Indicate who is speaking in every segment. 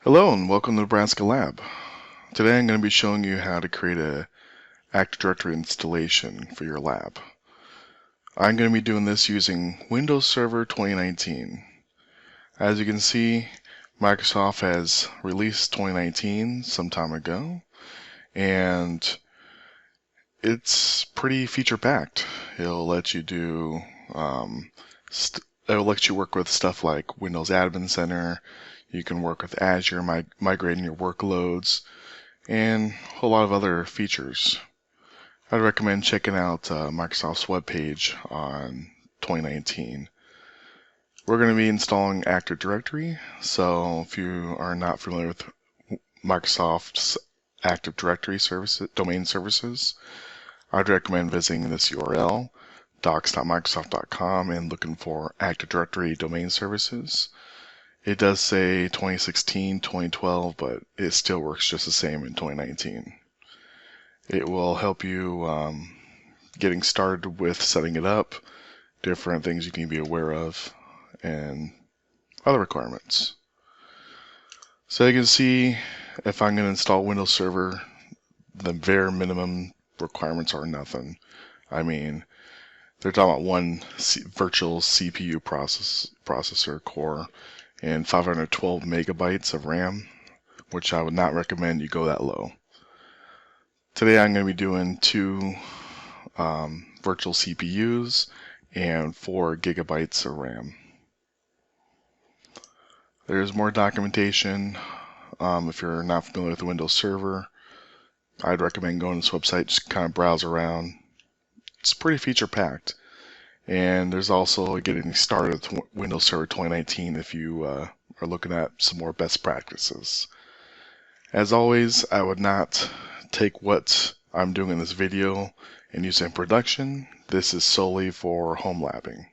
Speaker 1: Hello and welcome to Nebraska Lab. Today I'm going to be showing you how to create a Active Directory installation for your lab. I'm going to be doing this using Windows Server 2019. As you can see, Microsoft has released 2019 some time ago, and it's pretty feature-packed. It'll let you do it'll let you work with stuff like Windows Admin Center. You can work with Azure, migrating your workloads, and a whole lot of other features. I'd recommend checking out Microsoft's webpage on 2019. We're going to be installing Active Directory, so if you are not familiar with Microsoft's Active Directory services, domain services, I'd recommend visiting this URL, docs.microsoft.com, and looking for Active Directory domain services. It does say 2016, 2012, but it still works just the same in 2019. It will help you getting started with setting it up, different things you can be aware of, and other requirements. So you can see, if I'm going to install Windows Server, the bare minimum requirements are nothing. I mean, they're talking about one virtual CPU processor core and 512 megabytes of RAM, which I would not recommend you go that low. Today I'm going to be doing two virtual CPUs and 4 gigabytes of RAM. There's more documentation. If you're not familiar with the Windows Server, I'd recommend going to this website, just kind of browse around. It's pretty feature-packed. And there's also getting started with Windows Server 2019 if you are looking at some more best practices. As always, I would not take what I'm doing in this video and use it in production. This is solely for home labbing.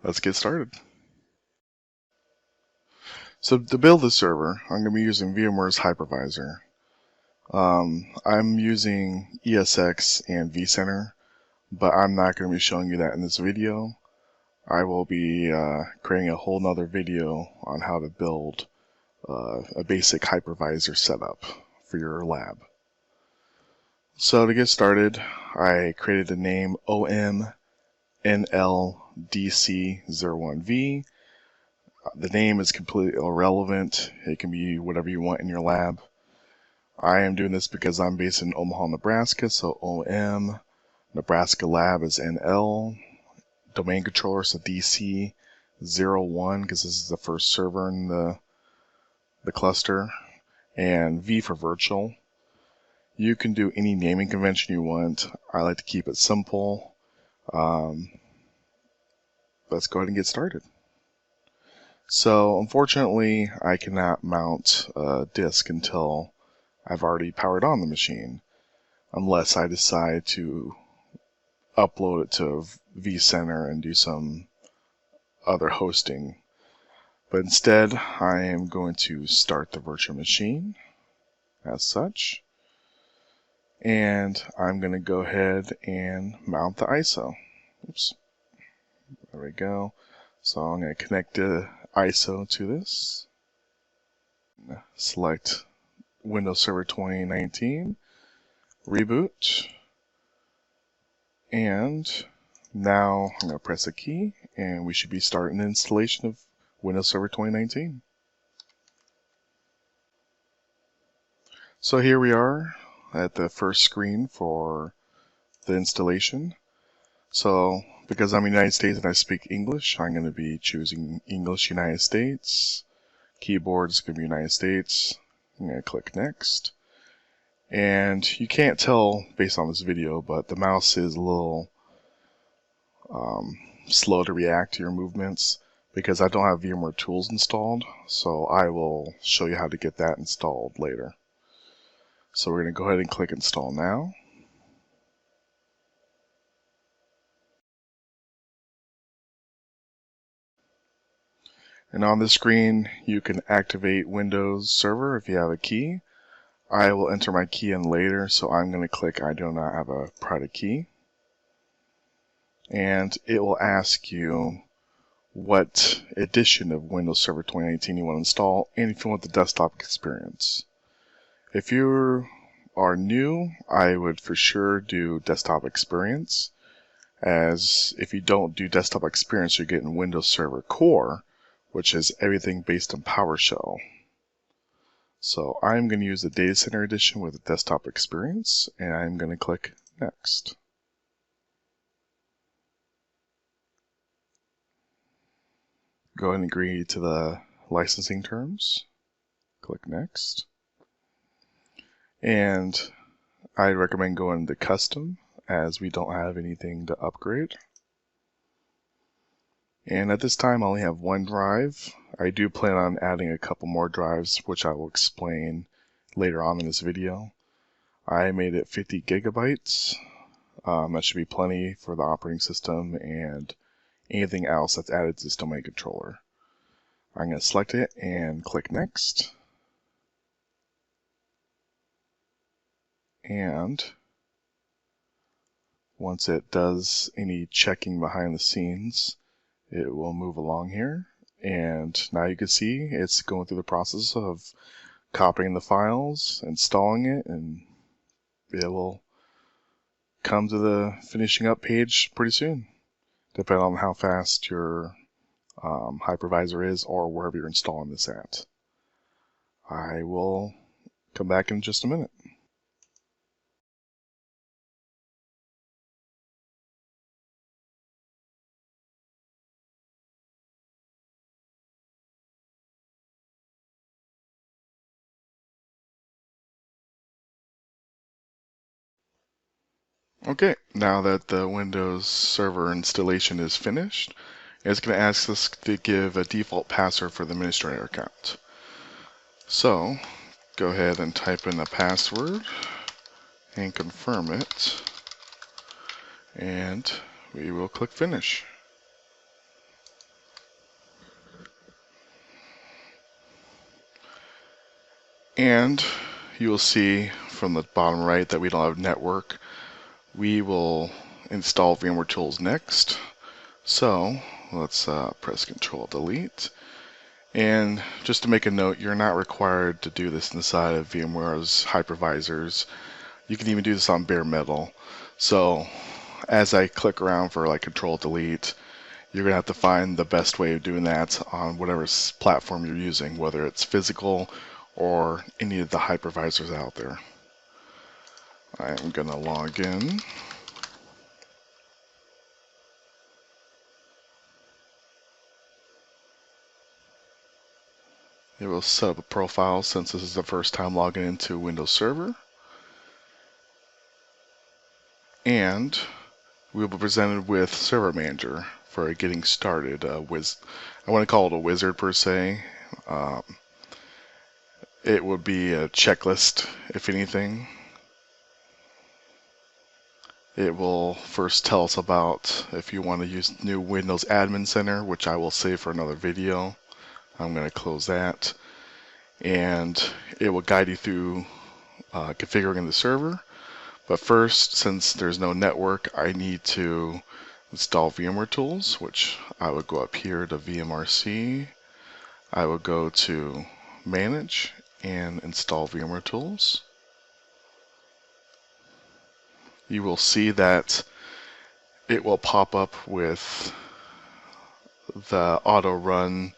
Speaker 1: Let's get started. So to build the server, I'm going to be using VMware's hypervisor. I'm using ESX and vCenter, but I'm not going to be showing you that in this video. I will be creating a whole nother video on how to build a basic hypervisor setup for your lab. So to get started, I created the name OMNLDC01V. The name is completely irrelevant. It can be whatever you want in your lab. I am doing this because I'm based in Omaha, Nebraska, so OM, Nebraska Lab is NL, domain controller, so DC01, because this is the first server in the cluster, and V for virtual. You can do any naming convention you want. I like to keep it simple. Let's go ahead and get started. So unfortunately, I cannot mount a disk until I've already powered on the machine, unless I decide to upload it to vCenter and do some other hosting. But instead, I am going to start the virtual machine as such. And I'm going to go ahead and mount the ISO. Oops. There we go. So I'm going to connect the ISO to this. Select Windows Server 2019. Reboot. And now I'm going to press a key, and we should be starting the installation of Windows Server 2019. So here we are at the first screen for the installation. So because I'm in the United States and I speak English, I'm going to be choosing English United States. Keyboard is going to be United States. I'm going to click Next. And you can't tell based on this video, but the mouse is a little slow to react to your movements because I don't have VMware Tools installed, so I will show you how to get that installed later. So we're going to go ahead and click Install Now. And on the screen, you can activate Windows Server if you have a key. I will enter my key in later, so I'm going to click I do not have a private key. And it will ask you what edition of Windows Server 2019 you want to install, and if you want the desktop experience. If you are new, I would for sure do desktop experience, as if you don't do desktop experience, you're getting Windows Server Core, which is everything based on PowerShell. So I'm going to use the Data Center Edition with the desktop experience, and I'm going to click Next. Go ahead and agree to the licensing terms. Click Next. And I recommend going to Custom, as we don't have anything to upgrade. And at this time I only have one drive. I do plan on adding a couple more drives, which I will explain later on in this video. I made it 50 gigabytes. That should be plenty for the operating system and anything else that's added to this domain controller. I'm going to select it and click Next. And once it does any checking behind the scenes, it will move along here. And now you can see it's going through the process of copying the files, installing it, and it will come to the finishing up page pretty soon, depending on how fast your hypervisor is or wherever you're installing this at. I will come back in just a minute. Okay, now that the Windows Server installation is finished, it's going to ask us to give a default password for the administrator account. So, go ahead and type in the password and confirm it, and we will click Finish. And you will see from the bottom right that we don't have network. We will install VMware Tools next. So let's press Control Delete. And just to make a note, you're not required to do this inside of VMware's hypervisors. You can even do this on bare metal. So as I click around for like Control Delete, you're going to have to find the best way of doing that on whatever platform you're using, whether it's physical or any of the hypervisors out there. I'm going to log in. It will set up a profile since this is the first time logging into Windows Server. And we will be presented with Server Manager for getting started. I want to call it a wizard per se. It would be a checklist, if anything. It will first tell us about if you want to use new Windows Admin Center, which I will save for another video. I'm going to close that. And it will guide you through configuring the server. But first, since there's no network, I need to install VMware Tools, which I would go up here to VMRC. I will go to Manage and install VMware Tools. You will see that it will pop up with the auto run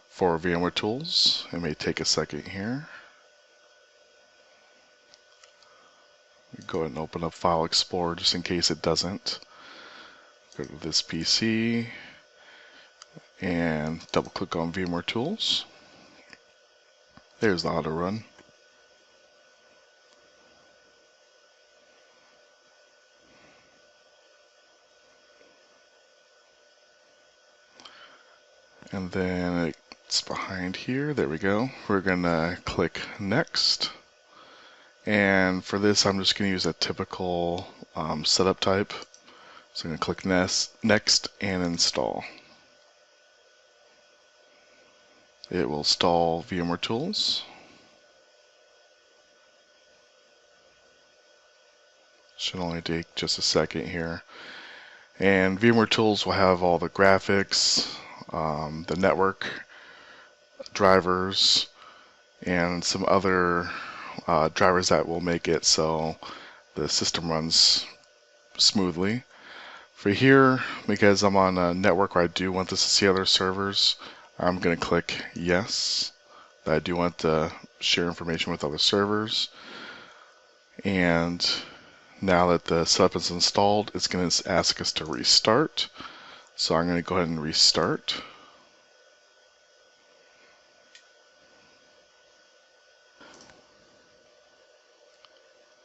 Speaker 1: for VMware Tools. It may take a second here. Go ahead and open up File Explorer just in case it doesn't. Go to this PC and double click on VMware Tools. There's the auto run. And then it's behind here. There we go. We're going to click Next. And for this, I'm just going to use a typical setup type. So I'm going to click Next and Install. It will install VMware Tools. Should only take just a second here. And VMware Tools will have all the graphics, the network drivers, and some other drivers that will make it so the system runs smoothly. For here, because I'm on a network where I do want this to see other servers, I'm going to click yes. I do want to share information with other servers. And now that the setup is installed, it's going to ask us to restart. So I'm going to go ahead and restart.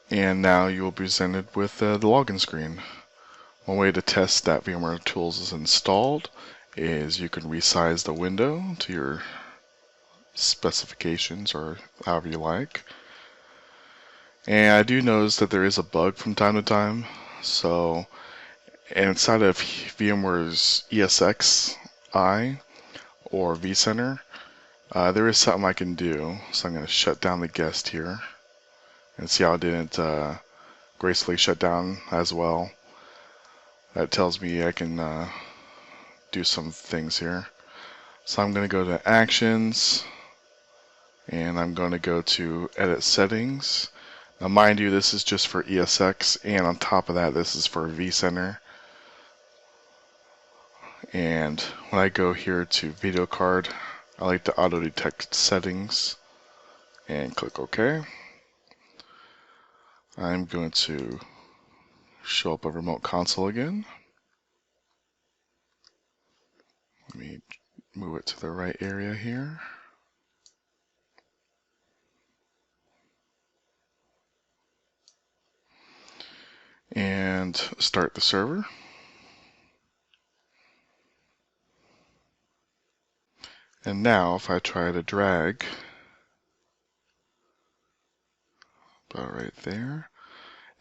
Speaker 1: And now you will be presented with the login screen. One way to test that VMware Tools is installed is you can resize the window to your specifications or however you like. And I do notice that there is a bug from time to time. So inside of VMware's ESXi or vCenter, there is something I can do. So I'm going to shut down the guest here and see how it didn't gracefully shut down as well. That tells me I can do some things here. So I'm going to go to Actions, and I'm going to go to Edit Settings. Now mind you, this is just for ESX, and on top of that, this is for vCenter. And when I go here to Video Card, I like to auto detect settings and click OK. I'm going to show up a remote console again. Let me move it to the right area here. And start the server. And now if I try to drag about right there,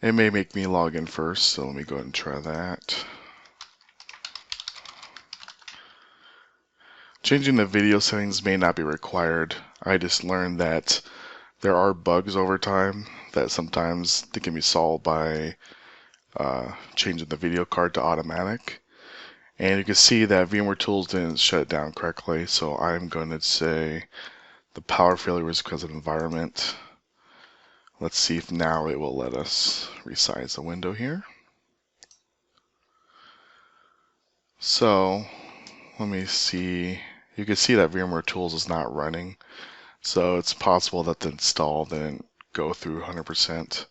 Speaker 1: it may make me log in first, so let me go ahead and try that. Changing the video settings may not be required. I just learned that there are bugs over time that sometimes they can be solved by changing the video card to automatic. And you can see that VMware Tools didn't shut it down correctly, so I'm going to say the power failure was because of environment. Let's see if now it will let us resize the window here. So let me see. You can see that VMware Tools is not running, so it's possible that the install didn't go through 100%.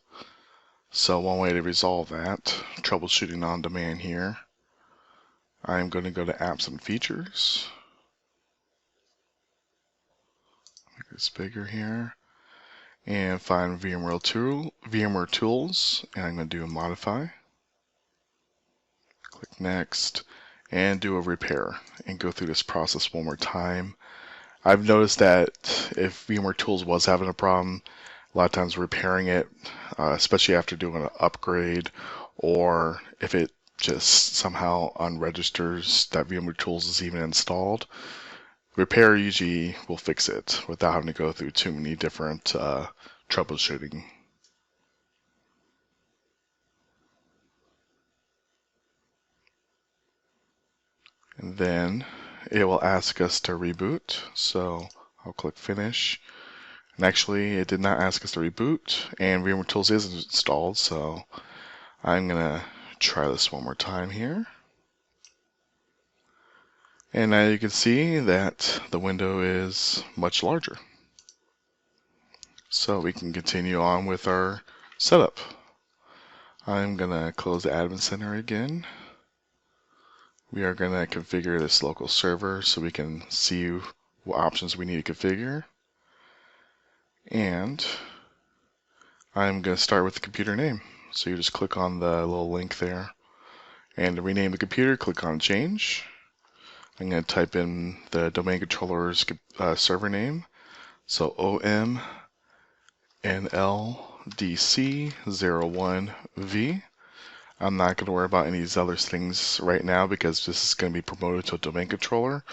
Speaker 1: So one way to resolve that, troubleshooting on demand here, I'm going to go to Apps and Features. Make this bigger here. And find VMware Tools, and I'm going to do a Modify. Click Next, and do a repair, and go through this process one more time. I've noticed that if VMware Tools was having a problem, a lot of times repairing it, especially after doing an upgrade, or if it just somehow unregisters that VMware Tools is even installed, repair usually will fix it without having to go through too many different troubleshooting. And then it will ask us to reboot, so I'll click Finish. And actually, it did not ask us to reboot, and VMware Tools is installed, so I'm going to try this one more time here. And now you can see that the window is much larger. So we can continue on with our setup. I'm going to close the Admin Center again. We are going to configure this local server so we can see what options we need to configure. And I'm going to start with the computer name. So you just click on the little link there. And to rename the computer, click on Change. I'm going to type in the domain controller's server name. So OMNLDC01V. I'm not going to worry about any of these other things right now because this is going to be promoted to a domain controller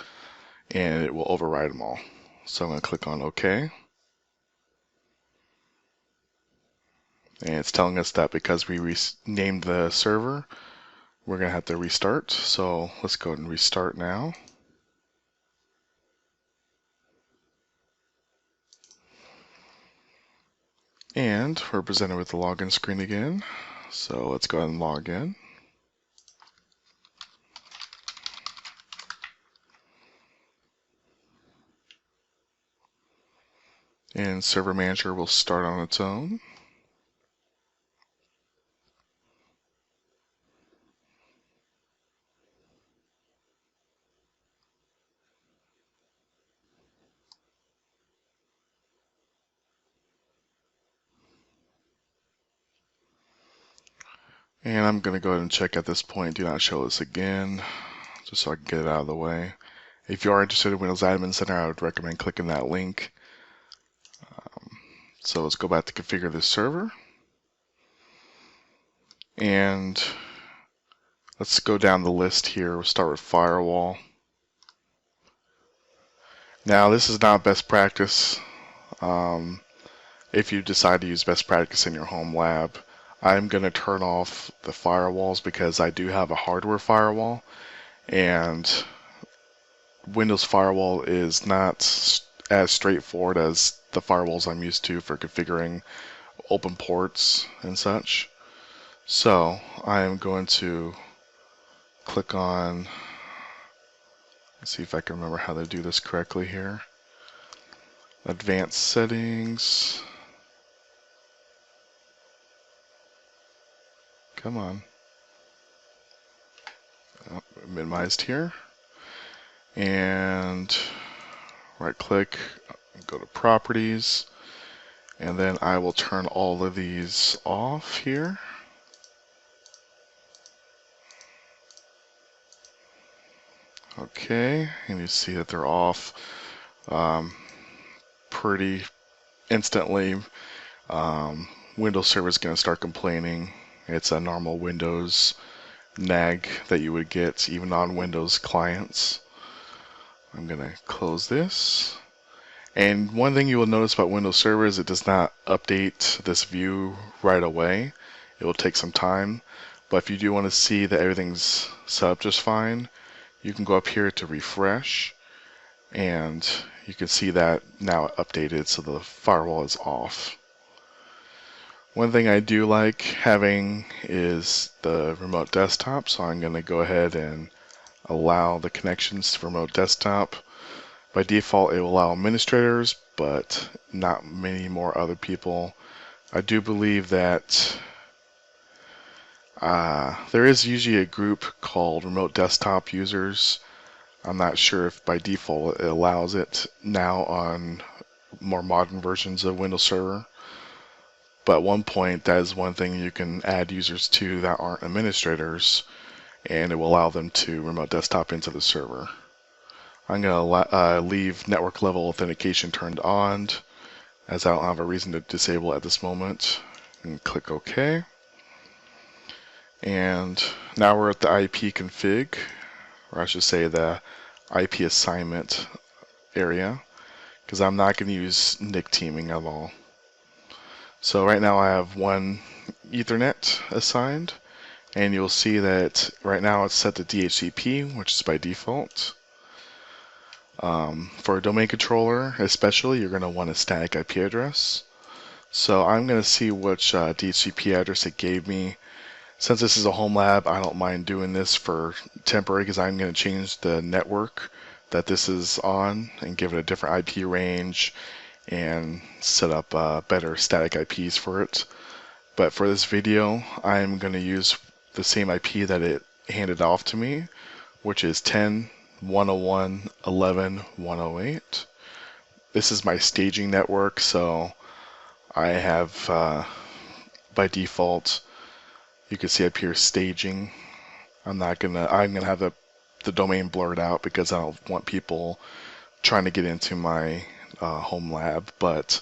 Speaker 1: and it will override them all. So I'm going to click on OK. And it's telling us that because we named the server, we're going to have to restart. So let's go ahead and restart now. And we're presented with the login screen again. So let's go ahead and log in. And Server Manager will start on its own. And I'm going to go ahead and check at this point, do not show this again, just so I can get it out of the way. If you are interested in Windows Admin Center, I would recommend clicking that link. So let's go back to configure this server. And let's go down the list here. We'll start with firewall. Now this is not best practice. If you decide to use best practice in your home lab, I'm going to turn off the firewalls because I do have a hardware firewall, and Windows Firewall is not as straightforward as the firewalls I'm used to for configuring open ports and such. So I am going to click on, let's see if I can remember how to do this correctly here. Advanced settings. Come on. Oh, minimized here. And right click, go to properties, and then I will turn all of these off here. Okay, and you see that they're off pretty instantly. Windows Server is going to start complaining. It's a normal Windows nag that you would get even on Windows clients. I'm going to close this. And one thing you will notice about Windows Server is it does not update this view right away. It will take some time. But if you do want to see that everything's set up just fine, you can go up here to refresh, and you can see that now updated, so the firewall is off. One thing I do like having is the remote desktop, so I'm going to go ahead and allow the connections to remote desktop. By default, it will allow administrators, but not many more other people. I do believe that there is usually a group called remote desktop users. I'm not sure if by default it allows it now on more modern versions of Windows Server. But at one point, that is one thing you can add users to that aren't administrators, and it will allow them to remote desktop into the server. I'm going to leave network level authentication turned on, as I don't have a reason to disable it at this moment. And click OK. And now we're at the IP config, or I should say the IP assignment area, because I'm not going to use NIC teaming at all. So right now I have one Ethernet assigned, and you'll see that right now it's set to DHCP, which is by default. For a domain controller especially, you're going to want a static IP address. So I'm going to see which DHCP address it gave me. Since this is a home lab, I don't mind doing this for temporary, because I'm going to change the network that this is on and give it a different IP range and set up better static IPs for it. But for this video, I'm going to use the same IP that it handed off to me, which is 10.101.11.108. This is my staging network, so I have by default, you can see up here staging. I'm gonna have the domain blurred out because I don't want people trying to get into my home lab, but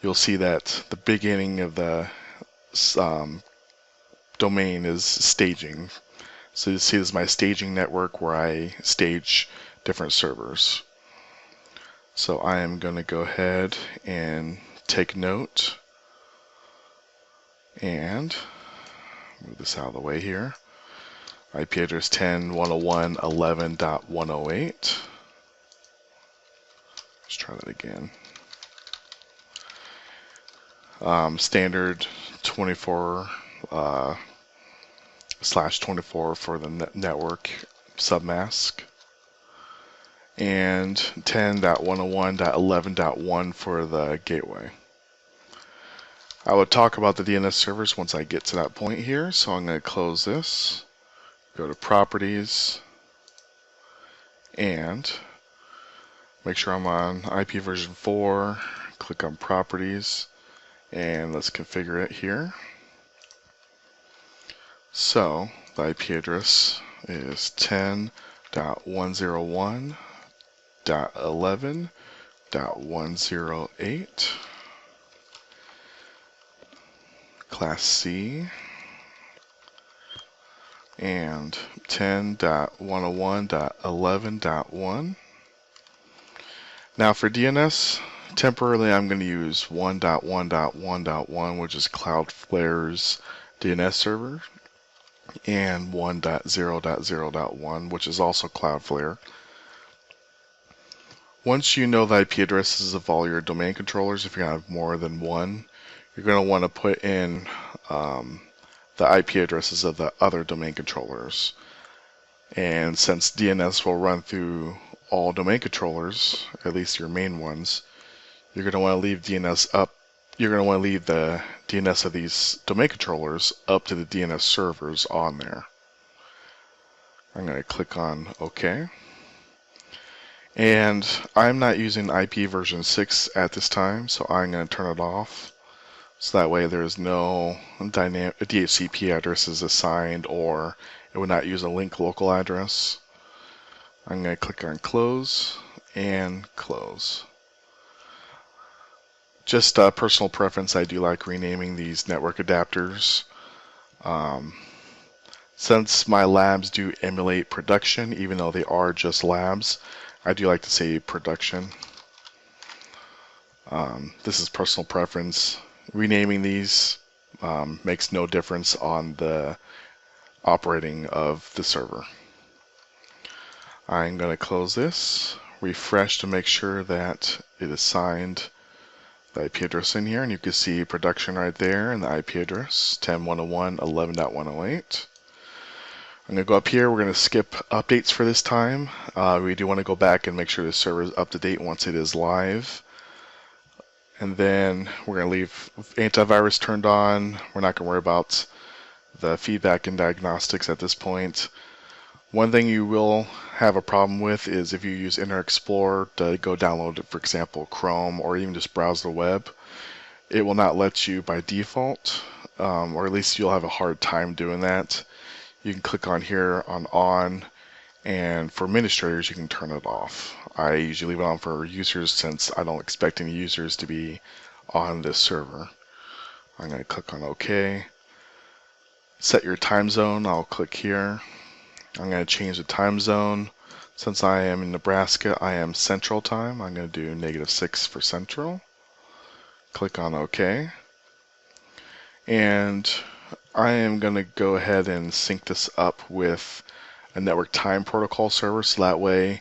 Speaker 1: you'll see that the beginning of the domain is staging. So you see this is my staging network where I stage different servers. So I am going to go ahead and take note and move this out of the way here. IP address 10.101.11.108. Let's try that again. Standard 24/24 for the network submask, and 10.101.11.1 for the gateway. I will talk about the DNS servers once I get to that point here, so I'm going to close this, go to Properties, and make sure I'm on IP version 4, click on Properties, and let's configure it here. So the IP address is 10.101.11.108, Class C, and 10.101.11.1. Now for DNS, temporarily I'm going to use 1.1.1.1, which is Cloudflare's DNS server, and 1.0.0.1, which is also Cloudflare. Once you know the IP addresses of all your domain controllers, if you have more than one, you're going to want to put in the IP addresses of the other domain controllers. And since DNS will run through all domain controllers, at least your main ones, you're going to want to leave DNS up. You're going to want to leave the DNS of these domain controllers up to the DNS servers on there. I'm going to click on OK. And I'm not using IP version 6 at this time, so I'm going to turn it off. So that way there's no dynamic DHCP addresses assigned, or it would not use a link local address. I'm going to click on Close and Close. Just personal preference, I do like renaming these network adapters. Since my labs do emulate production, even though they are just labs, I do like to say production. This is personal preference. Renaming these makes no difference on the operating of the server. I'm going to close this, refresh to make sure that it is signed the IP address in here, and you can see production right there and the IP address 10.101.11.108. I'm going to go up here. We're going to skip updates for this time. We do want to go back and make sure the server is up to date once it is live. And then we're going to leave antivirus turned on. We're not going to worry about the feedback and diagnostics at this point. One thing you will have a problem with is if you use Internet Explorer to go download, for example, Chrome, or even just browse the web, it will not let you by default, or at least you'll have a hard time doing that. You can click on here on, and for administrators you can turn it off. I usually leave it on for users since I don't expect any users to be on this server. I'm going to click on OK. Set your time zone, I'll click here. I'm going to change the time zone. Since I am in Nebraska, I am Central Time. I'm going to do -6 for Central. Click on OK. And I am going to go ahead and sync this up with a network time protocol server, so that way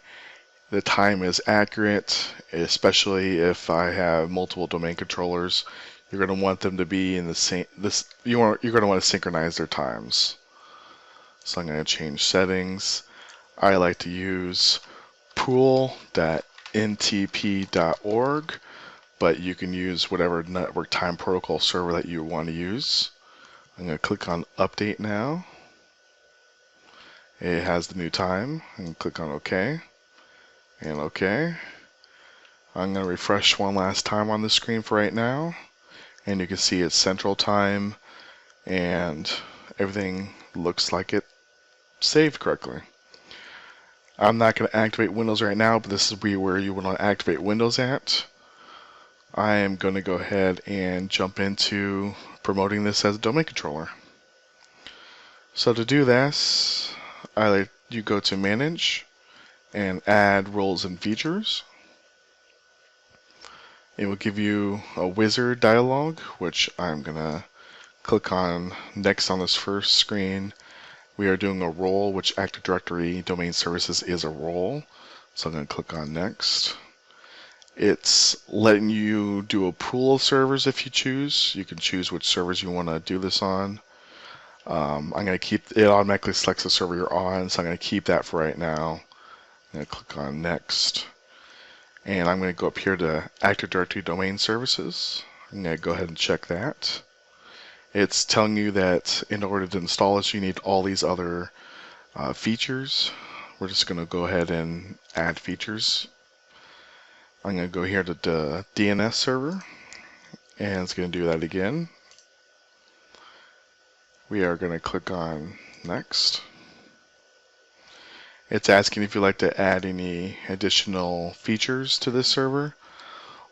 Speaker 1: the time is accurate, especially if I have multiple domain controllers. You're going to want them to be in the same. You're going to want to synchronize their times. So I'm going to change settings. I like to use pool.ntp.org, but you can use whatever network time protocol server that you want to use. I'm going to click on Update now. It has the new time. And click on OK. And OK. I'm going to refresh one last time on the screen for right now. And you can see it's Central Time, and everything looks like it saved correctly. I'm not going to activate Windows right now, but this is where you want to activate Windows at. I am going to go ahead and jump into promoting this as a domain controller. So to do this, you go to Manage and Add Roles and Features. It will give you a wizard dialog, which I'm going to click on next on this first screen. We are doing a role, which Active Directory Domain Services is a role. So I'm going to click on Next. It's letting you do a pool of servers if you choose. You can choose which servers you want to do this on. I'm going to keep it automatically selects the server you're on, so I'm going to keep that for right now. I'm going to click on Next. And I'm going to go up here to Active Directory Domain Services. I'm going to go ahead and check that. It's telling you that in order to install this, you need all these other features. We're just going to go ahead and add features. I'm going to go here to the DNS server, and it's going to do that again. We are going to click on Next. It's asking if you'd like to add any additional features to this server.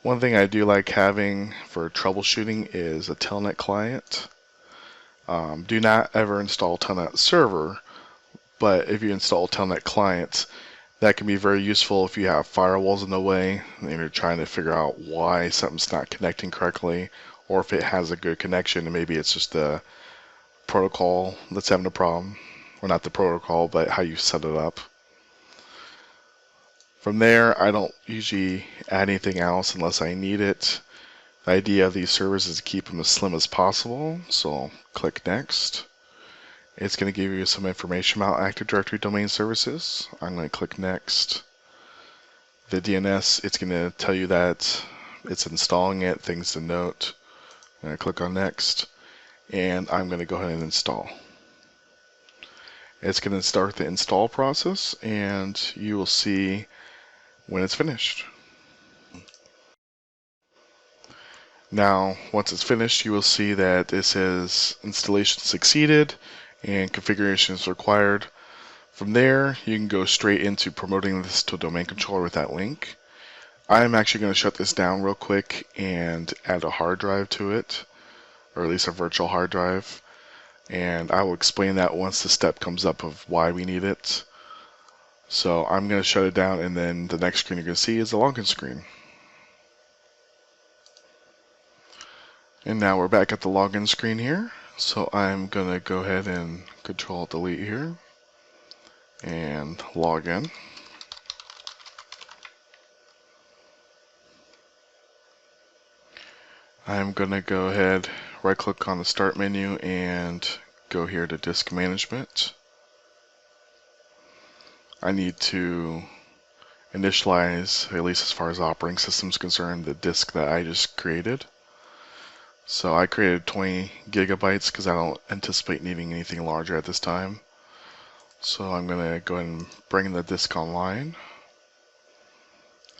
Speaker 1: One thing I do like having for troubleshooting is a Telnet client. Do not ever install Telnet server, but if you install Telnet client, that can be very useful if you have firewalls in the way and you're trying to figure out why something's not connecting correctly, or if it has a good connection and maybe it's just the protocol that's having a problem. Or not the protocol, but how you set it up. From there, I don't usually add anything else unless I need it. The idea of these servers is to keep them as slim as possible, so click Next. It's going to give you some information about Active Directory Domain Services. I'm going to click Next. The DNS, it's going to tell you that it's installing it, things to note. I'm going to click on Next, and I'm going to go ahead and install. It's going to start the install process, and you will see when it's finished. Now, once it's finished, you will see that it says installation succeeded and configuration is required. From there, you can go straight into promoting this to a domain controller with that link. I'm actually going to shut this down real quick and add a hard drive to it, or at least a virtual hard drive. And I will explain that once the step comes up of why we need it. So I'm going to shut it down, and then the next screen you're going to see is the login screen. And now we're back at the login screen here. So I'm going to go ahead and Control Delete here and log in. I'm going to go ahead, right click on the start menu and go here to disk management. I need to initialize, at least as far as operating system is concerned, the disk that I just created. So I created 20 gigabytes because I don't anticipate needing anything larger at this time. So I'm going to go ahead and bring the disk online.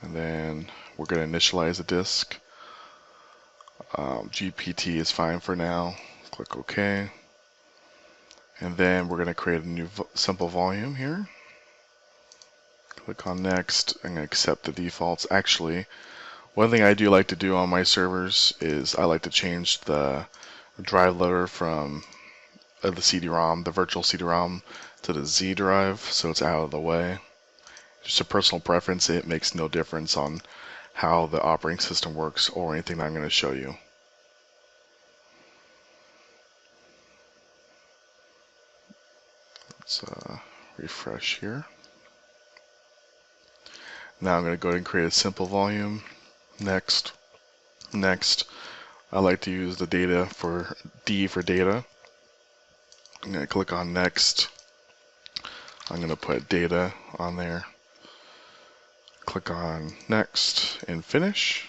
Speaker 1: And then we're going to initialize the disk. GPT is fine for now. Click OK. And then we're going to create a new simple volume here. Click on Next. I'm going to accept the defaults. Actually, one thing I do like to do on my servers is I like to change the drive loader from the CD-ROM, the virtual CD-ROM, to the Z drive, so it's out of the way. Just a personal preference. It makes no difference on how the operating system works or anything that I'm going to show you. Let's refresh here. Now I'm going to go ahead and create a simple volume. Next. Next. I like to use the data for D for data. I'm going to click on Next. I'm going to put data on there. Click on Next and Finish.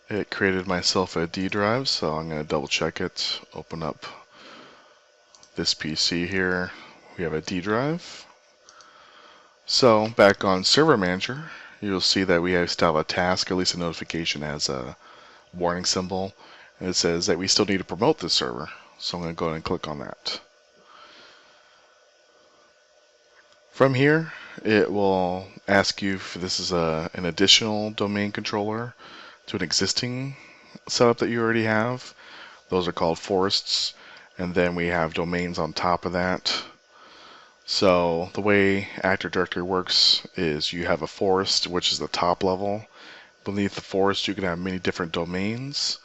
Speaker 1: It created myself a D drive, so I'm going to double check it. Open up this PC here. We have a D drive. So back on Server Manager, you'll see that we still have a task, at least a notification has a warning symbol. And it says that we still need to promote this server. So I'm going to go ahead and click on that. From here, it will ask you if this is an additional domain controller to an existing setup that you already have. Those are called forests, and then we have domains on top of that. So the way Active Directory works is you have a forest, which is the top level. Beneath the forest, you can have many different domains.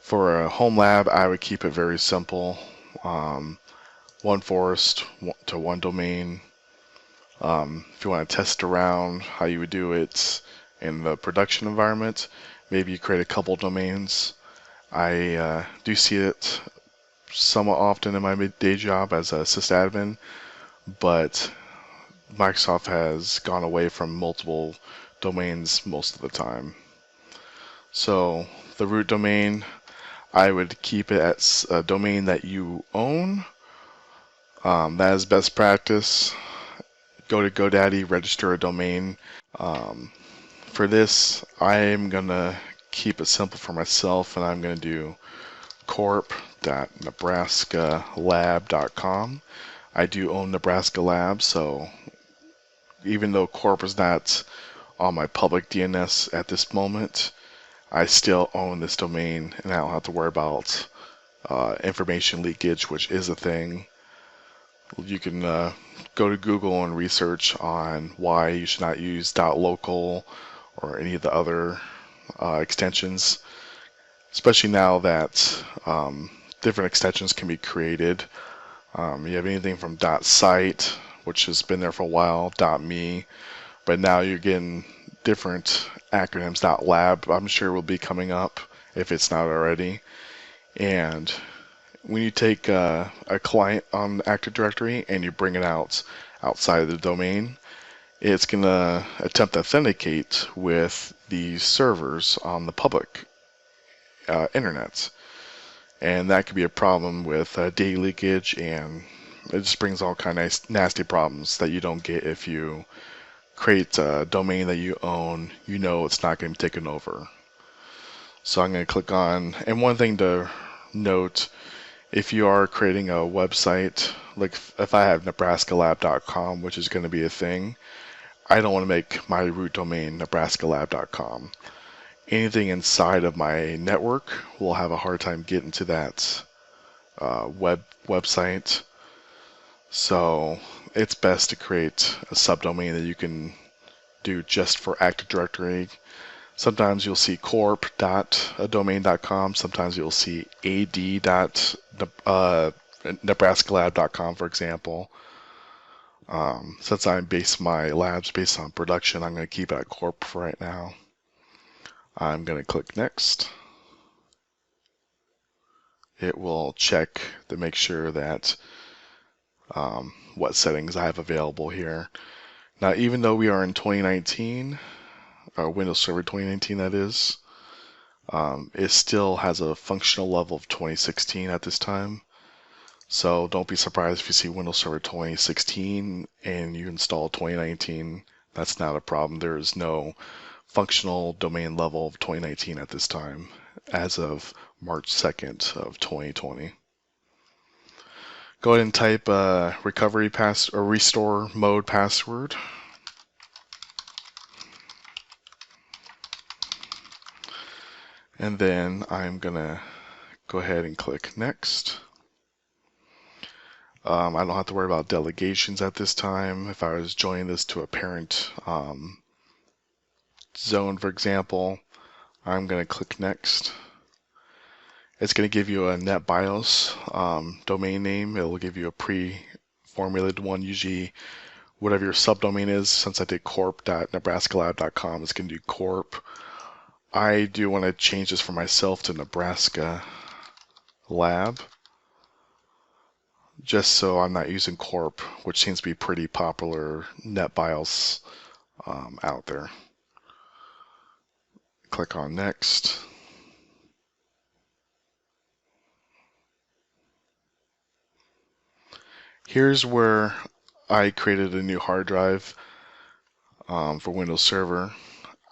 Speaker 1: For a home lab, I would keep it very simple. One forest to one domain. If you want to test around how you would do it in the production environment. Maybe you create a couple domains. I do see it somewhat often in my day job as a sysadmin, but Microsoft has gone away from multiple domains most of the time. So the root domain, I would keep it as a domain that you own. That is best practice. Go to GoDaddy, register a domain. For this, I'm going to keep it simple for myself, and I'm going to do corp.nebraskalab.com. I do own Nebraska Lab, so even though corp is not on my public DNS at this moment, I still own this domain, and I don't have to worry about information leakage, which is a thing. You can go to Google and research on why you should not use .local or any of the other extensions, especially now that different extensions can be created. You have anything from .site, which has been there for a while, .me, but now you're getting different acronyms. .lab, I'm sure will be coming up if it's not already. And when you take a client on Active Directory and you bring it outside of the domain, it's going to attempt to authenticate with the servers on the public internet. And that could be a problem with data leakage, and it just brings all kind of nasty problems that you don't get if you create a domain that you own. You know it's not going to be taken over. So I'm going to click on, and one thing to note, if you are creating a website, like if I have nebraskalab.com, which is going to be a thing, I don't want to make my root domain nebraskalab.com. Anything inside of my network will have a hard time getting to that website. So it's best to create a subdomain that you can do just for Active Directory. Sometimes you'll see corp.adomain.com. Sometimes you'll see ad.nebraskalab.com, for example. Since I base my labs based on production, I'm going to keep it at corp for right now. I'm going to click next. It will check to make sure that what settings I have available here. Now, even though we are in 2019, Windows Server 2019 that is, it still has a functional level of 2016 at this time. So don't be surprised if you see Windows Server 2016 and you install 2019. That's not a problem. There is no functional domain level of 2019 at this time as of March 2nd of 2020. Go ahead and type recovery pass or restore mode password. And then I'm going to go ahead and click next. I don't have to worry about delegations at this time. If I was joining this to a parent zone, for example, I'm going to click next. It's going to give you a NetBIOS domain name. It will give you a pre-formulated one, usually whatever your subdomain is. Since I did corp.nebraskalab.com, it's going to do corp. I do want to change this for myself to Nebraska Lab, just so I'm not using corp, which seems to be pretty popular NetBIOS out there. Click on next. Here's where I created a new hard drive for Windows Server.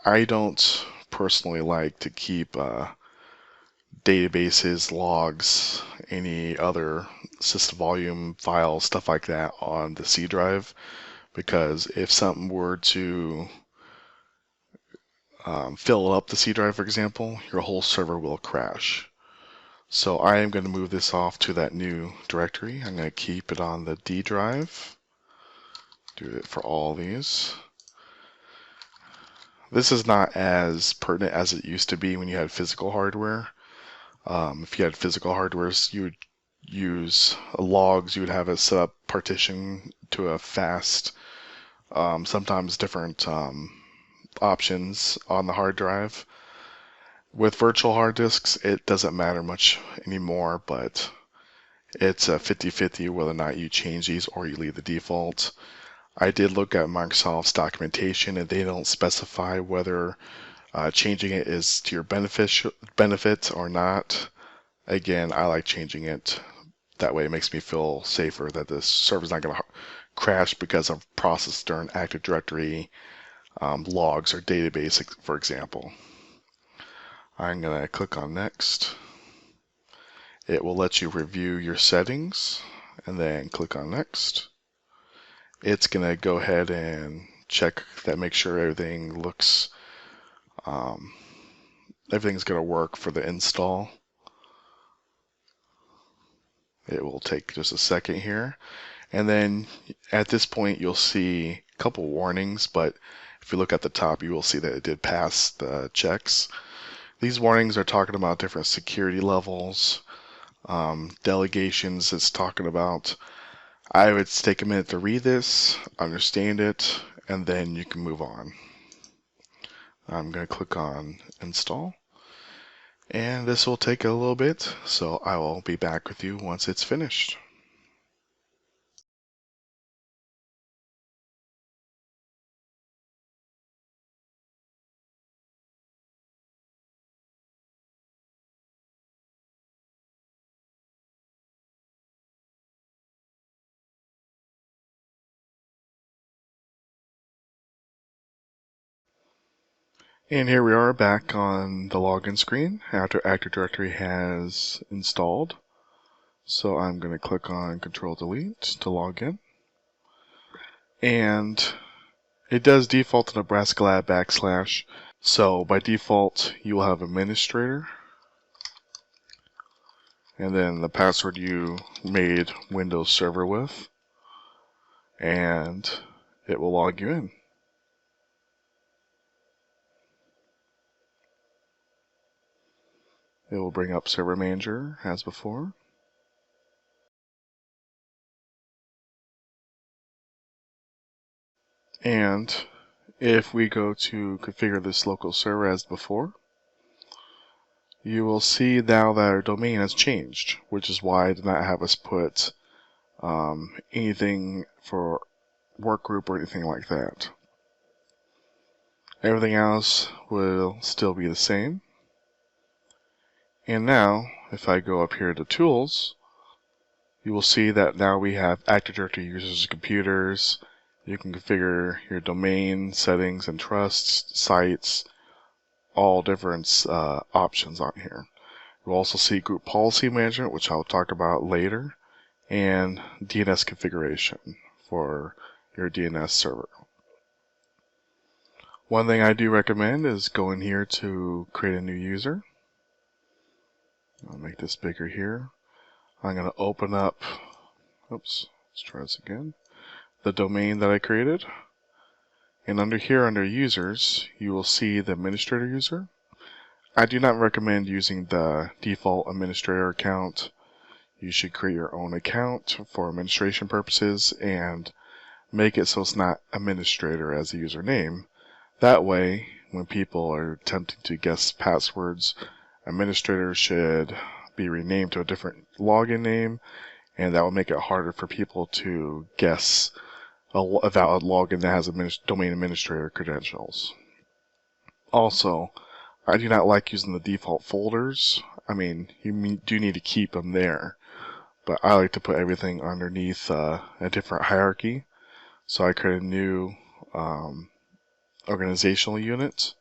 Speaker 1: I don't personally like to keep databases, logs, any other system volume files, stuff like that on the C drive, because if something were to fill up the C drive, for example, your whole server will crash. So I am going to move this off to that new directory. I'm going to keep it on the D drive. Do it for all these. This is not as pertinent as it used to be when you had physical hardware. If you had physical hardware, you would use logs. You would have it set up partition to a fast, sometimes different options on the hard drive. With virtual hard disks, it doesn't matter much anymore, but it's a 50-50 whether or not you change these or you leave the default. I did look at Microsoft's documentation, and they don't specify whether changing it is to your benefit or not. Again, I like changing it. That way it makes me feel safer that the server's not going to crash because of processed during Active Directory logs or database, for example. I'm going to click on Next. It will let you review your settings, and then click on Next. It's going to go ahead and check that, make sure everything looks, everything's going to work for the install. It will take just a second here. And then at this point, you'll see a couple warnings, but if you look at the top, you will see that it did pass the checks. These warnings are talking about different security levels, delegations it's talking about. I would take a minute to read this, understand it, and then you can move on. I'm going to click on Install. And this will take a little bit, so I will be back with you once it's finished. And here we are back on the login screen after Active Directory has installed. So I'm going to click on Control Delete to log in. And it does default to Nebraska Lab /. So by default, you will have administrator. And then the password you made Windows Server with. And it will log you in. It will bring up Server Manager as before. And if we go to configure this local server as before, you will see now that our domain has changed, which is why I did not have us put anything for workgroup or anything like that. Everything else will still be the same. And now, if I go up here to Tools, you will see that now we have Active Directory users and computers. You can configure your domain settings and trusts, sites, all different options on here. You'll also see Group Policy Management, which I'll talk about later, and DNS configuration for your DNS server. One thing I do recommend is go in here to create a new user. I'll make this bigger here. I'm going to open up, let's try this again, the domain that I created. And under here, under users, you will see the administrator user. I do not recommend using the default administrator account. You should create your own account for administration purposes and make it so it's not administrator as a username. That way, when people are attempting to guess passwords, administrator should be renamed to a different login name, and that will make it harder for people to guess a valid login that has domain administrator credentials. Also, I do not like using the default folders. I mean, you do need to keep them there, but I like to put everything underneath a different hierarchy. So I create a new organizational unit.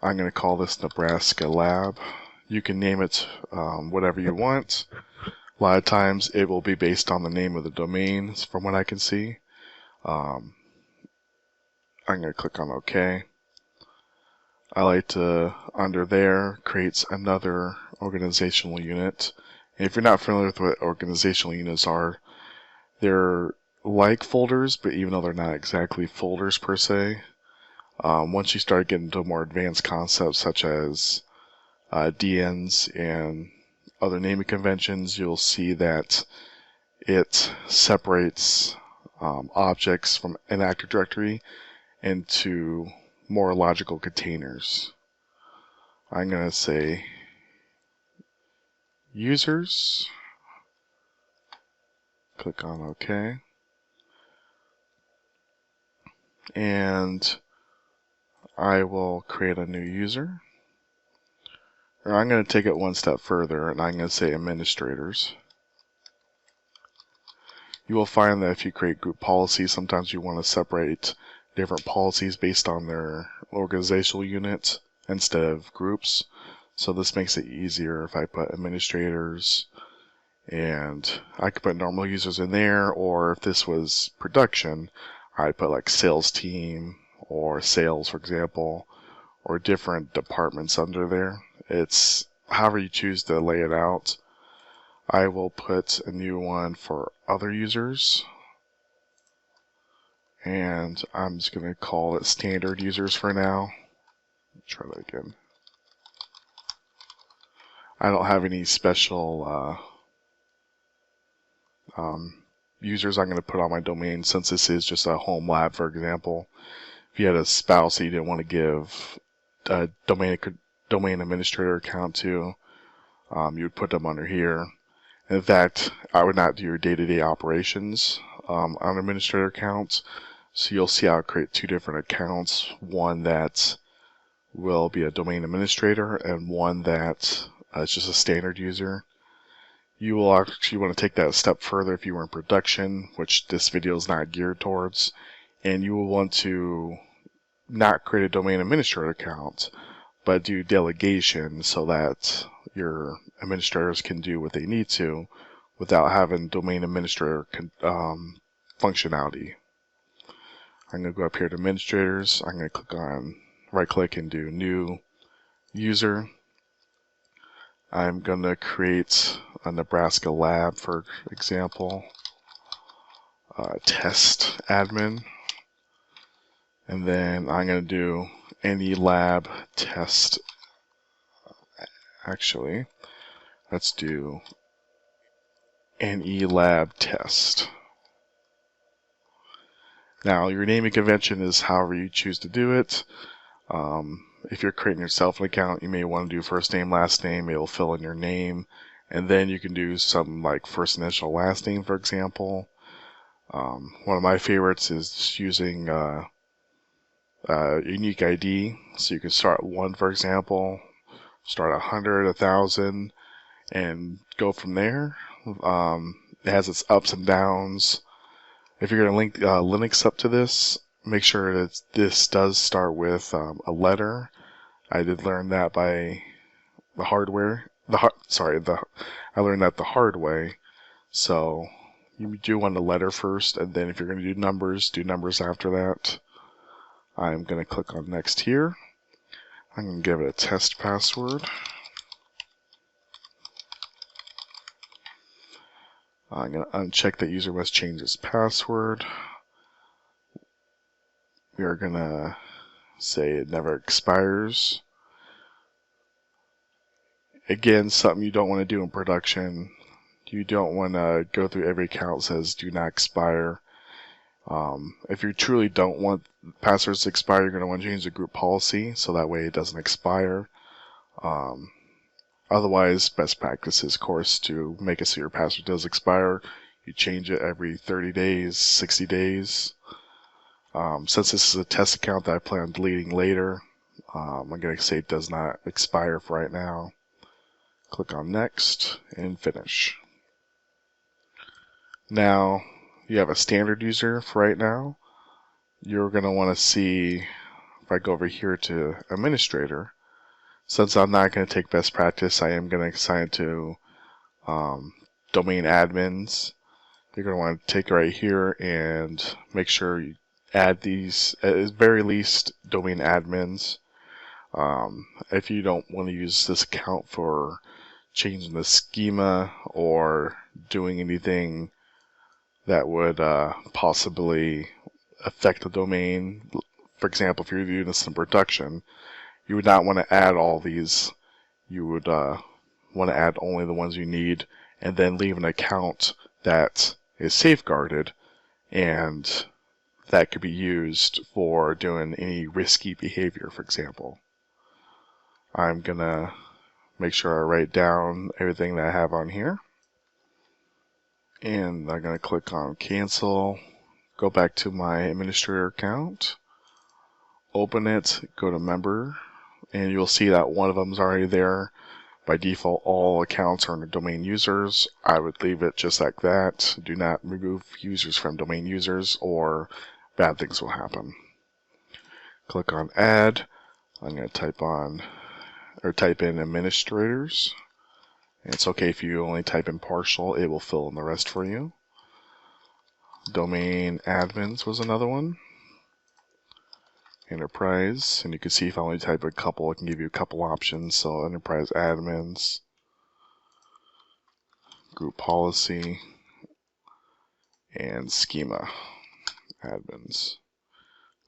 Speaker 1: I'm going to call this Nebraska Lab. You can name it whatever you want. A lot of times it will be based on the name of the domain, from what I can see. I'm going to click on OK. I like to, under there, create another organizational unit. And if you're not familiar with what organizational units are, they're like folders, but even though they're not exactly folders per se, once you start getting into more advanced concepts such as DNs and other naming conventions, you'll see that it separates objects from an Active Directory into more logical containers. I'm going to say users, click on OK, and I will create a new user. Or I'm going to take it one step further, and I'm going to say administrators. You will find that if you create group policies, sometimes you want to separate different policies based on their organizational unit instead of groups. So this makes it easier if I put administrators, and I could put normal users in there, or if this was production, I'd put like sales team or sales, for example, or different departments under there. It's however you choose to lay it out. I will put a new one for other users, and I'm just going to call it standard users for now. Try that again. I don't have any special users I'm going to put on my domain, since this is just a home lab, for example. If you had a spouse that you didn't want to give a domain administrator account to, you would put them under here. In fact, I would not do your day-to-day operations on administrator accounts. So you'll see I'll create two different accounts, one that will be a domain administrator and one that is just a standard user. You will actually want to take that a step further if you were in production, which this video is not geared towards, and you will want to not create a domain administrator account, but do delegation so that your administrators can do what they need to without having domain administrator functionality. I'm going to go up here to administrators. I'm going to click on right click and do new user. I'm going to create a Nebraska lab, for example, test admin, and then I'm going to do any lab test. Actually, let's do any lab test. Now, your naming convention is however you choose to do it. If you're creating yourself an account, you may want to do first name, last name. It'll fill in your name, and then you can do something like first initial, last name, for example. One of my favorites is using unique ID. So you can start 1, for example, start 100, 1,000, and go from there. It has its ups and downs. If you're going to link Linux up to this, make sure that this does start with a letter. I did learn that by the hardware. I learned that the hard way. So you do want a letter first, and then if you're going to do numbers after that. I'm going to click on next here. I'm going to give it a test password. I'm going to uncheck that user must change his password. We are going to say it never expires. Again, something you don't want to do in production. You don't want to go through every account that says do not expire. If you truly don't want passwords to expire, you're going to want to change the group policy so that way it doesn't expire. Otherwise, best practice is, of course, to make it so your password does expire. You change it every 30 days, 60 days. Since this is a test account that I plan on deleting later, I'm going to say it does not expire for right now. Click on next and finish. Now, you have a standard user for right now. You're going to want to see, if I go over here to administrator, since I'm not going to take best practice, I am going to assign it to domain admins. You're going to want to take right here and make sure you add these, at the very least, domain admins. If you don't want to use this account for changing the schema or doing anything that would possibly affect the domain, for example, if you're doing this in production, you would not want to add all these. You would want to add only the ones you need, and then leave an account that is safeguarded and that could be used for doing any risky behavior, for example. I'm gonna make sure I write down everything that I have on here. And I'm gonna click on cancel, go back to my administrator account, open it, go to member, and you'll see that one of them is already there. By default, all accounts are under domain users. I would leave it just like that. Do not remove users from domain users or bad things will happen. Click on add. I'm going to type in administrators. And it's okay if you only type in partial, it will fill in the rest for you. Domain admins was another one. Enterprise, and you can see if I only type a couple, it can give you a couple options. So enterprise admins, group policy, and schema admins.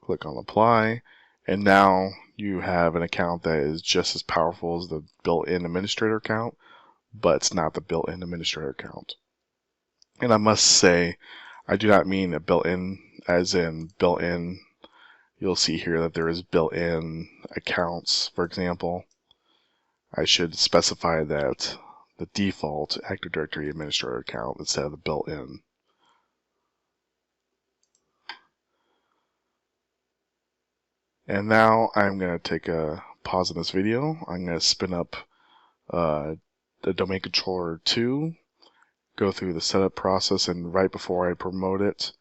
Speaker 1: Click on apply, and now you have an account that is just as powerful as the built-in administrator account, but it's not the built-in administrator account. And I must say, I do not mean a built-in as in built-in. You'll see here that there is built-in accounts, for example. I should specify that the default Active Directory administrator account instead of the built-in. And now I'm going to take a pause in this video. I'm going to spin up the domain controller 2, go through the setup process, and right before I promote it,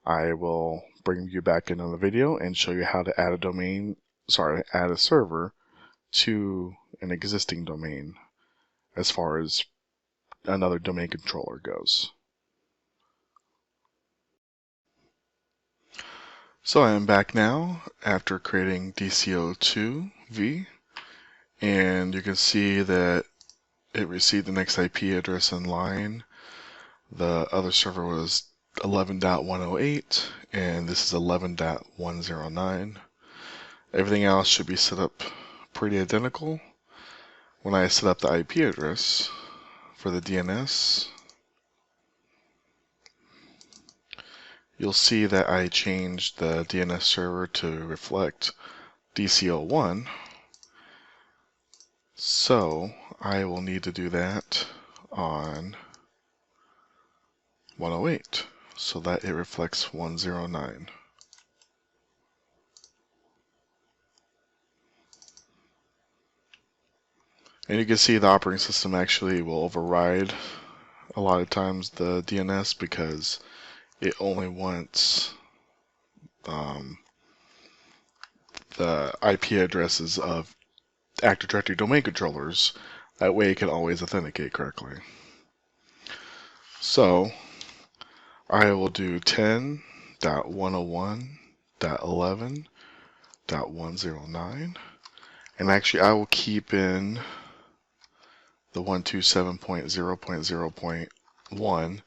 Speaker 1: I will bring you back into the video and show you how to add add a server to an existing domain as far as another domain controller goes. So I am back now after creating DCO2V, and you can see that it received the next IP address in line. The other server was 11.108, and this is 11.109. Everything else should be set up pretty identical. When I set up the IP address for the DNS, you'll see that I changed the DNS server to reflect DCO1. So I will need to do that on 108 so that it reflects 109. And you can see the operating system actually will override a lot of times the DNS because it only wants the IP addresses of Active Directory domain controllers. That way it can always authenticate correctly. So I will do 10.101.11.109, and actually I will keep in the 127.0.0.1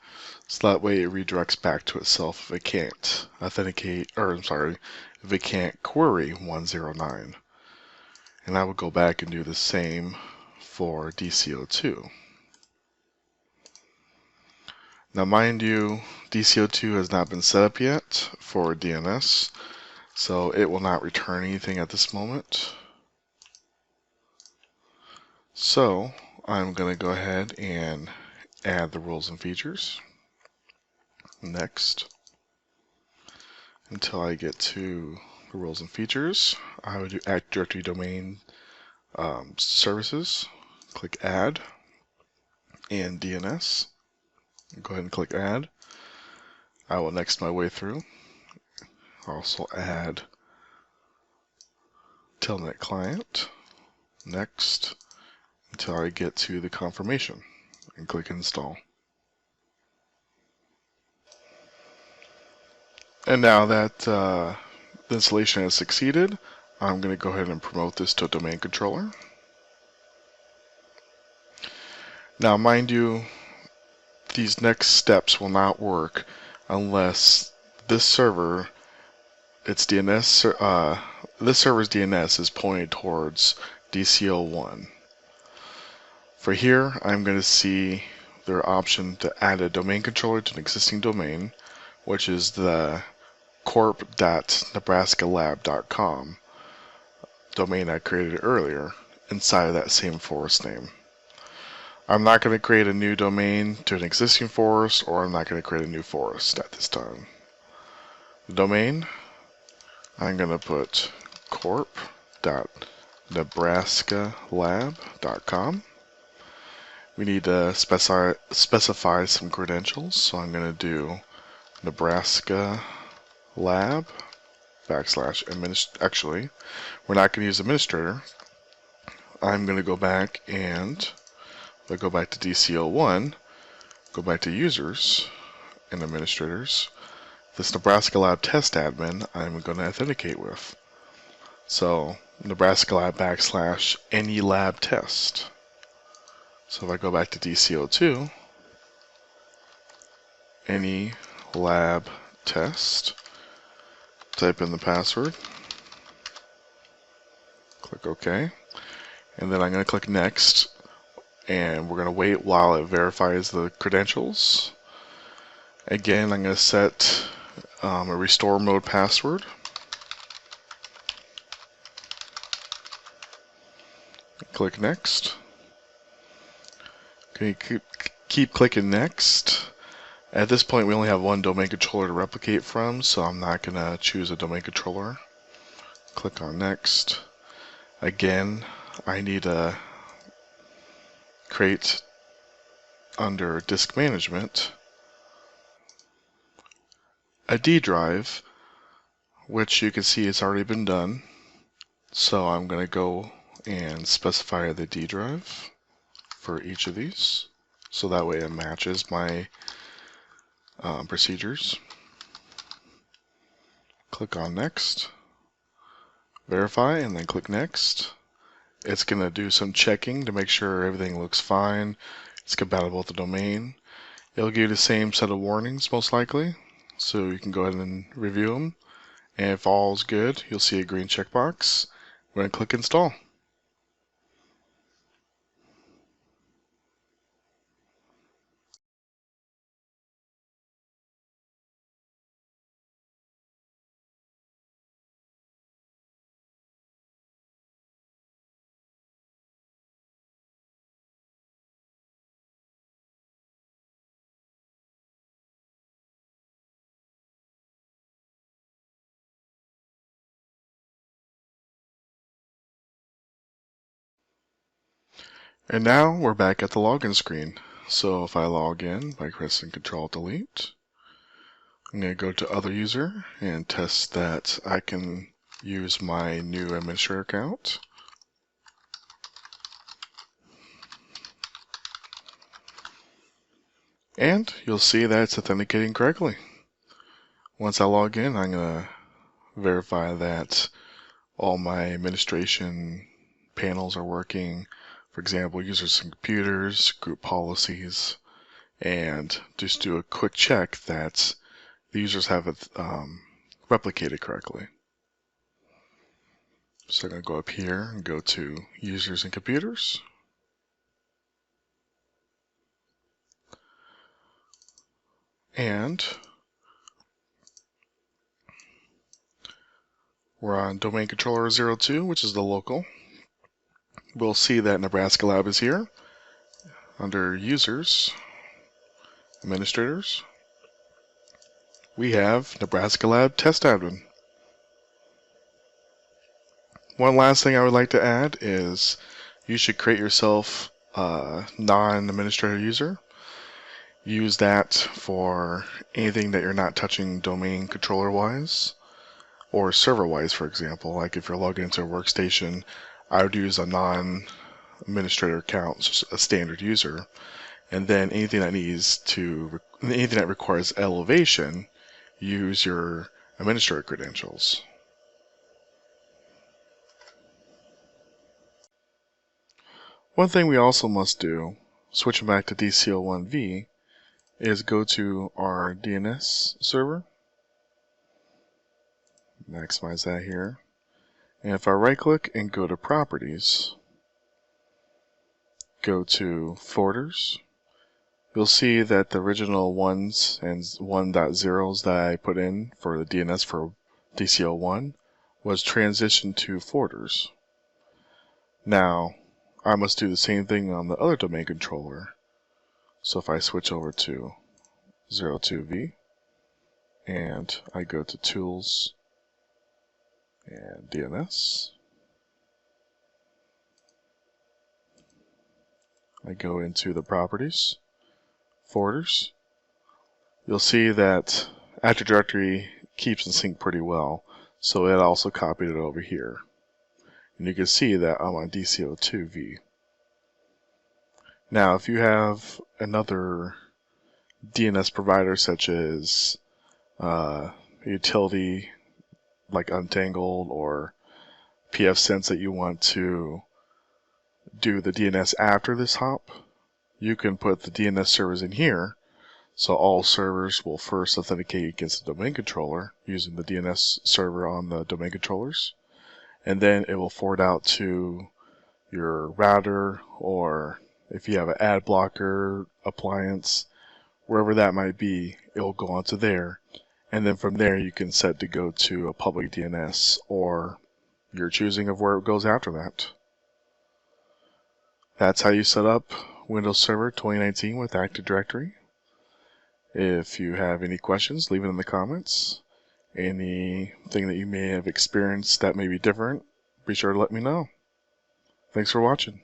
Speaker 1: so that way it redirects back to itself if it can't authenticate, or I'm sorry, if it can't query 109. And I will go back and do the same for DCO2. Now mind you, DCO2 has not been set up yet for DNS, so it will not return anything at this moment. So I'm going to go ahead and add the rules and features. Next. Until I get to the rules and features, I would do Active Directory domain services. Click add and DNS. Go ahead and click add. I will next my way through. Also add Telnet client. Next until I get to the confirmation and click install. And now that the installation has succeeded, I'm going to go ahead and promote this to a domain controller. Now mind you, these next steps will not work unless this server, its DNS, this server's DNS is pointed towards DCO1. For here, I'm going to see their option to add a domain controller to an existing domain, which is the corp.nebraskalab.com domain I created earlier inside of that same forest name. I'm not going to create a new domain to an existing forest, or I'm not going to create a new forest at this time. The domain, I'm going to put corp.nebraskalab.com. We need to specify some credentials, so I'm going to do Nebraska Lab / actually, we're not going to use administrator. I'm going to go back and go back to DCO1, go back to users and administrators. This Nebraska Lab test admin I'm going to authenticate with. So Nebraska Lab / any lab test. So if I go back to DCO2, any lab test, type in the password, click OK, and then I'm going to click Next, and we're going to wait while it verifies the credentials. Again, I'm going to set a restore mode password. Click Next. Okay, keep clicking Next. At this point, we only have one domain controller to replicate from, so I'm not going to choose a domain controller. Click on Next. Again, I need to create under Disk Management a D drive, which you can see has already been done. So I'm going to go and specify the D drive for each of these, so that way it matches my procedures. Click on Next, verify, and then click Next. It's going to do some checking to make sure everything looks fine, it's compatible with the domain. It'll give you the same set of warnings most likely, so you can go ahead and review them. And if all is good, you'll see a green checkbox. We're going to click Install. And now we're back at the login screen. So if I log in by pressing Control-Delete, I'm going to go to Other User and test that I can use my new administrator account. And you'll see that it's authenticating correctly. Once I log in, I'm going to verify that all my administration panels are working. For example, users and computers, group policies, and just do a quick check that the users have it replicated correctly. So I'm going to go up here and go to users and computers. And we're on domain controller 02, which is the local. We'll see that Nebraska Lab is here under users, administrators. We have Nebraska Lab test admin. One last thing I would like to add is you should create yourself a non-administrator user. Use that for anything that you're not touching domain controller wise or server wise, for example. Like if you're logging into a workstation, I would use a non-administrator account, so a standard user, and then anything that requires elevation, use your administrator credentials. One thing we also must do, switching back to DCO1V, is go to our DNS server, maximize that here, and if I right click and go to properties, go to forwarders, you'll see that the original 1s and 1.0s that I put in for the DNS for DC01 was transitioned to forwarders. Now, I must do the same thing on the other domain controller. So if I switch over to 02V and I go to Tools and DNS, I go into the Properties, Forwarders, you'll see that Active Directory keeps in sync pretty well, so it also copied it over here. And you can see that I'm on DC02V. Now, if you have another DNS provider such as a utility like Untangled or pfSense that you want to do the DNS after this hop, you can put the DNS servers in here. So all servers will first authenticate against the domain controller using the DNS server on the domain controllers, and then it will forward out to your router, or if you have an ad blocker appliance, wherever that might be, it will go onto there, and then from there you can set to go to a public DNS or your choosing of where it goes after that. That's how you set up Windows Server 2019 with Active Directory. If you have any questions, leave it in the comments. Anything that you may have experienced that may be different, be sure to let me know. Thanks for watching.